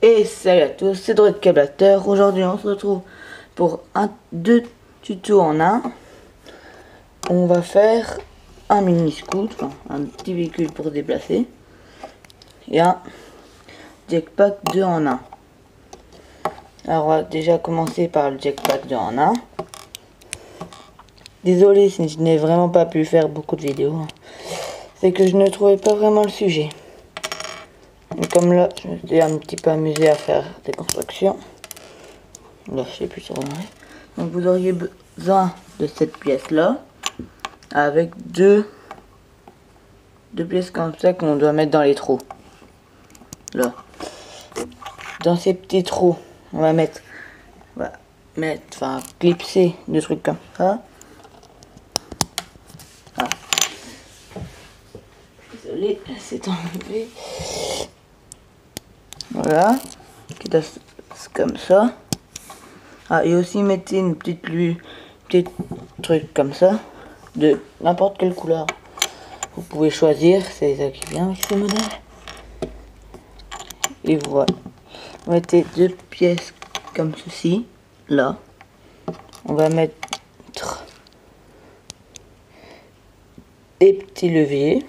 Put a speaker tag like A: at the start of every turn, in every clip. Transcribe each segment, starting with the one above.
A: Et salut à tous, c'est Droid Câblateur. Aujourd'hui on se retrouve pour deux tutos en un. On va faire un mini scoot, enfin, un petit véhicule pour se déplacer, et un jetpack 2 en 1. Alors on va déjà commencer par le jetpack 2 en 1. Désolé si je n'ai vraiment pas pu faire beaucoup de vidéos, c'est que je ne trouvais pas vraiment le sujet. Et comme là, je me suis un petit peu amusé à faire des constructions. Là, je sais plus sur où. Donc vous auriez besoin de cette pièce là, avec deux pièces comme ça qu'on doit mettre dans les trous. Là, dans ces petits trous, on va mettre, clipser des trucs comme ça. Ah. Désolé, c'est enlevé. Voilà, comme ça. Ah, et aussi mettez une petite truc comme ça, de n'importe quelle couleur. Vous pouvez choisir, c'est ça qui vient avec ce modèle. Et voilà. Vous mettez deux pièces comme ceci, là. On va mettre des petits leviers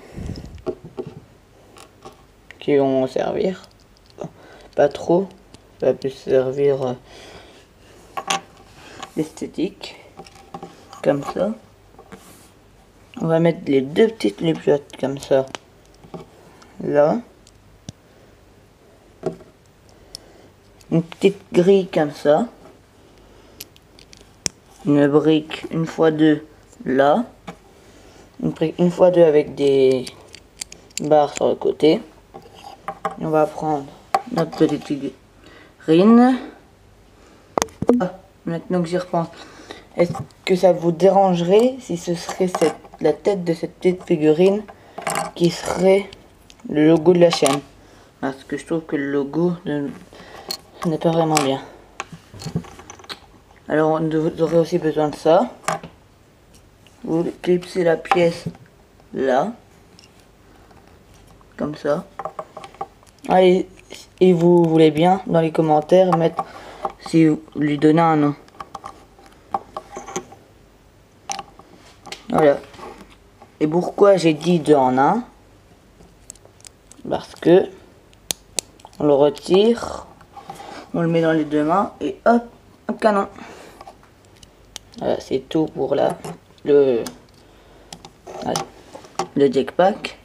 A: qui vont servir. Pas trop, ça va plus servir d'esthétique, comme ça. On va mettre les deux petites lupiottes comme ça, là. Une petite grille comme ça. Une brique 1x2 là. Une brique 1x2 avec des barres sur le côté. Et on va prendre notre petite figurine. Ah, maintenant que j'y repense, est-ce que ça vous dérangerait si ce serait la tête de cette petite figurine qui serait le logo de la chaîne? Parce que je trouve que le logo n'est pas vraiment bien. Alors vous aurez aussi besoin de ça. Vous clipsez la pièce là, comme ça. Allez, et vous voulez bien dans les commentaires mettre si vous lui donnez un nom. Voilà. Et pourquoi j'ai dit 2 en 1? Parce que on le retire, on le met dans les deux mains et hop, un canon. Voilà, c'est tout pour le jetpack.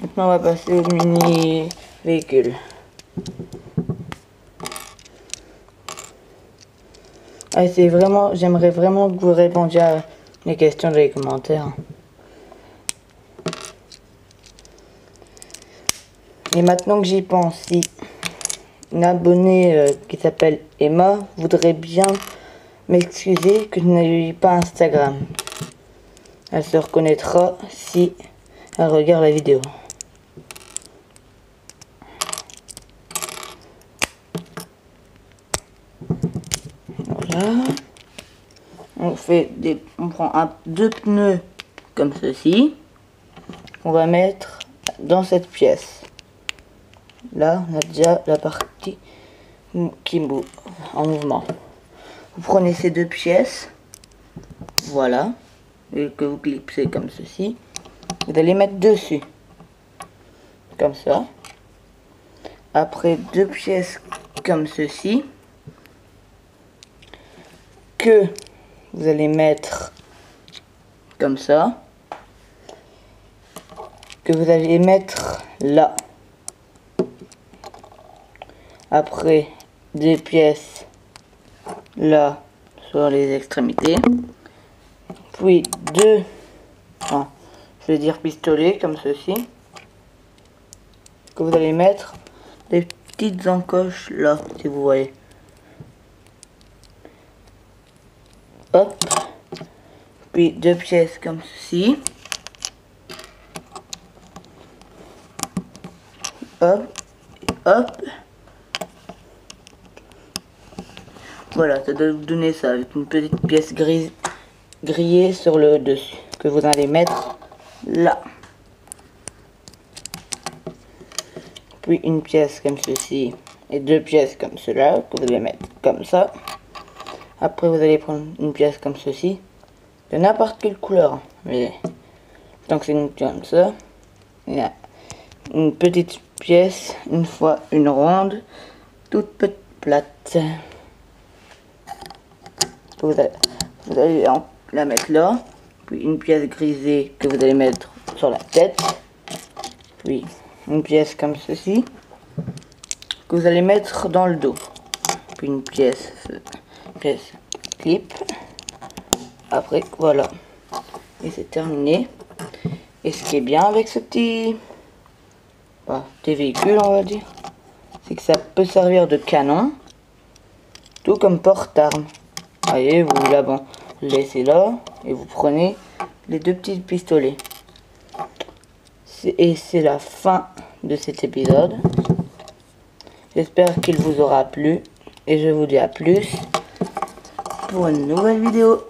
A: Maintenant on va passer au mini véhicule. Ah, j'aimerais vraiment que vous répondiez à les questions dans les commentaires. Et maintenant que j'y pense, si une abonnée qui s'appelle Emma voudrait bien m'excuser que je n'ai pas Instagram, elle se reconnaîtra si elle regarde la vidéo. Voilà. On prend deux pneus comme ceci. On va mettre dans cette pièce. Là, on a déjà la partie qui bouge en mouvement. Vous prenez ces deux pièces, voilà, et que vous clipsez comme ceci. Vous allez mettre dessus, comme ça. Après, deux pièces comme ceci, que vous allez mettre comme ça, que vous allez mettre là. Après, deux pièces là sur les extrémités, puis je vais dire pistolets comme ceci, que vous allez mettre des petites encoches là, si vous voyez. Hop, puis deux pièces comme ceci, hop, hop. Voilà, ça doit vous donner ça avec une petite pièce grillée sur le dessus que vous allez mettre là. puis une pièce comme ceci et deux pièces comme cela que vous allez mettre comme ça. Après vous allez prendre une pièce comme ceci, de n'importe quelle couleur, mais tant que c'est une comme ça. Il y a une petite pièce, une fois une ronde, toute petite plate. Vous allez la mettre là, puis une pièce grisée que vous allez mettre sur la tête, puis une pièce comme ceci que vous allez mettre dans le dos, puis une pièce clip. Après voilà, et c'est terminé. Et ce qui est bien avec ce petit véhicule, on va dire, c'est que ça peut servir de canon, tout comme porte-armes. Voyez, vous laissez là et vous prenez les deux petits pistolets. Et c'est la fin de cet épisode. J'espère qu'il vous aura plu et je vous dis à plus pour une nouvelle vidéo.